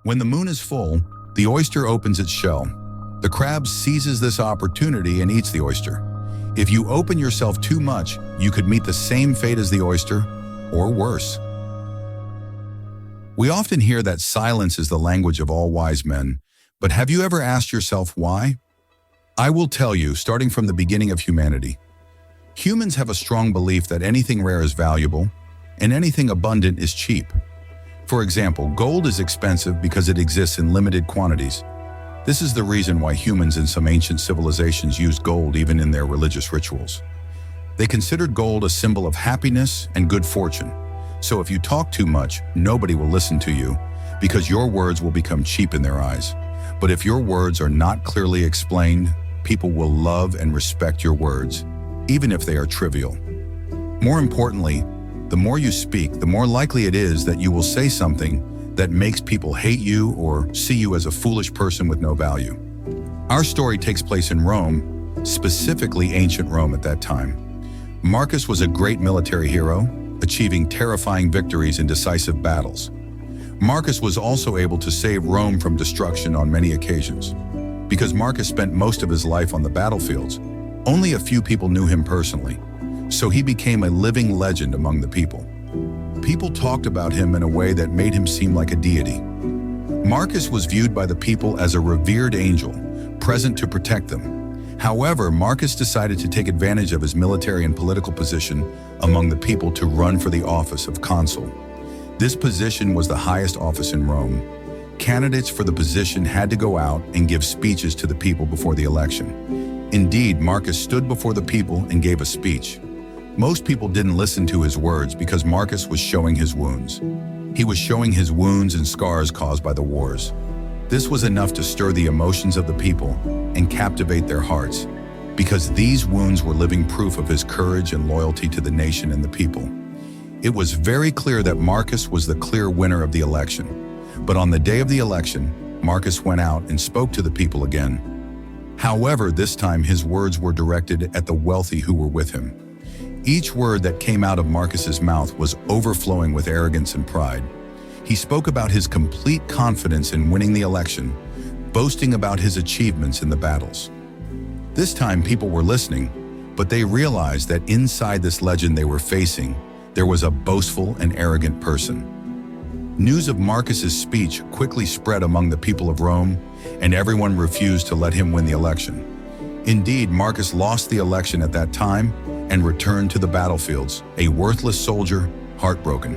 When the moon is full, the oyster opens its shell. The crab seizes this opportunity and eats the oyster. If you open yourself too much, you could meet the same fate as the oyster, or worse. We often hear that silence is the language of all wise men, but have you ever asked yourself why? I will tell you, starting from the beginning of humanity. Humans have a strong belief that anything rare is valuable, and anything abundant is cheap. For example, gold is expensive because it exists in limited quantities. This is the reason why humans in some ancient civilizations used gold even in their religious rituals. They considered gold a symbol of happiness and good fortune. So if you talk too much, nobody will listen to you because your words will become cheap in their eyes. But if your words are not clearly explained, people will love and respect your words, even if they are trivial. More importantly, the more you speak, the more likely it is that you will say something that makes people hate you or see you as a foolish person with no value. Our story takes place in Rome, specifically ancient Rome at that time. Marcus was a great military hero, achieving terrifying victories in decisive battles. Marcus was also able to save Rome from destruction on many occasions. Because Marcus spent most of his life on the battlefields, only a few people knew him personally, so he became a living legend among the people. People talked about him in a way that made him seem like a deity. Marcus was viewed by the people as a revered angel, present to protect them. However, Marcus decided to take advantage of his military and political position among the people to run for the office of consul. This position was the highest office in Rome. Candidates for the position had to go out and give speeches to the people before the election. Indeed, Marcus stood before the people and gave a speech. Most people didn't listen to his words because Marcus was showing his wounds. He was showing his wounds and scars caused by the wars. This was enough to stir the emotions of the people and captivate their hearts, because these wounds were living proof of his courage and loyalty to the nation and the people. It was very clear that Marcus was the clear winner of the election. But on the day of the election, Marcus went out and spoke to the people again. However, this time his words were directed at the wealthy who were with him. Each word that came out of Marcus's mouth was overflowing with arrogance and pride. He spoke about his complete confidence in winning the election, boasting about his achievements in the battles. This time people were listening, but they realized that inside this legend they were facing, there was a boastful and arrogant person. News of Marcus's speech quickly spread among the people of Rome, and everyone refused to let him win the election. Indeed, Marcus lost the election at that time and returned to the battlefields, a worthless soldier, heartbroken.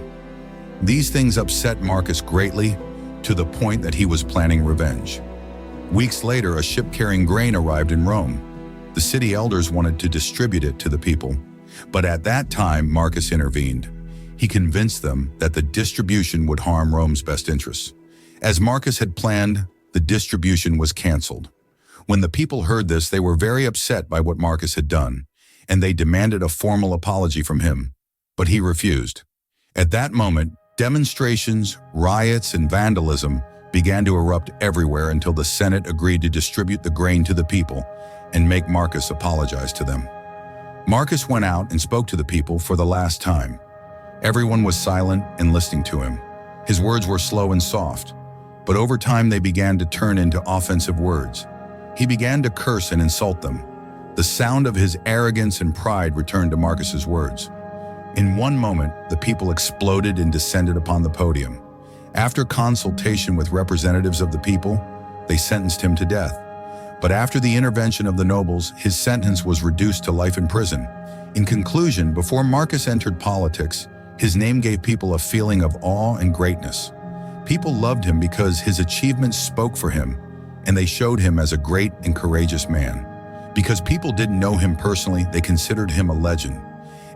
These things upset Marcus greatly, to the point that he was planning revenge. Weeks later, a ship carrying grain arrived in Rome. The city elders wanted to distribute it to the people, but at that time Marcus intervened. He convinced them that the distribution would harm Rome's best interests. As Marcus had planned, the distribution was canceled. When the people heard this, they were very upset by what Marcus had done, and they demanded a formal apology from him, but he refused. At that moment, demonstrations, riots, and vandalism began to erupt everywhere until the Senate agreed to distribute the grain to the people and make Marcus apologize to them. Marcus went out and spoke to the people for the last time. Everyone was silent and listening to him. His words were slow and soft, but over time they began to turn into offensive words. He began to curse and insult them. The sound of his arrogance and pride returned to Marcus's words. In one moment, the people exploded and descended upon the podium. After consultation with representatives of the people, they sentenced him to death. But after the intervention of the nobles, his sentence was reduced to life in prison. In conclusion, before Marcus entered politics, his name gave people a feeling of awe and greatness. People loved him because his achievements spoke for him, and they showed him as a great and courageous man. Because people didn't know him personally, they considered him a legend,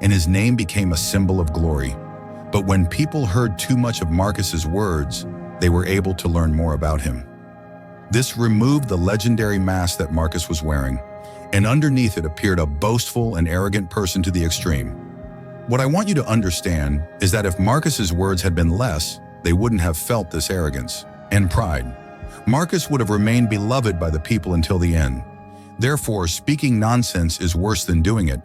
and his name became a symbol of glory. But when people heard too much of Marcus's words, they were able to learn more about him. This removed the legendary mask that Marcus was wearing, and underneath it appeared a boastful and arrogant person to the extreme. What I want you to understand is that if Marcus's words had been less, they wouldn't have felt this arrogance and pride. Marcus would have remained beloved by the people until the end. Therefore, speaking nonsense is worse than doing it.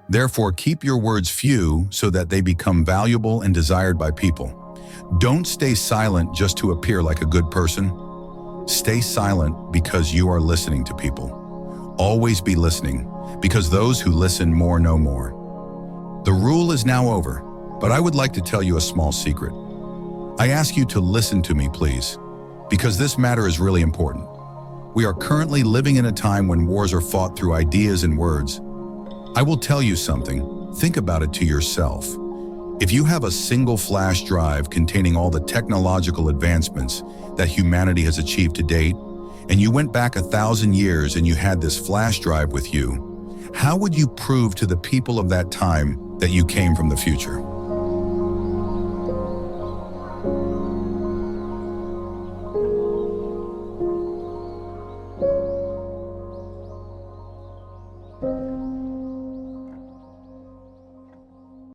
Therefore, keep your words few so that they become valuable and desired by people. Don't stay silent just to appear like a good person. Stay silent because you are listening to people. Always be listening, because those who listen more know more. The rule is now over, but I would like to tell you a small secret. I ask you to listen to me, please, because this matter is really important. We are currently living in a time when wars are fought through ideas and words. I will tell you something. Think about it to yourself. If you have a single flash drive containing all the technological advancements that humanity has achieved to date, and you went back 1,000 years and you had this flash drive with you, how would you prove to the people of that time that you came from the future?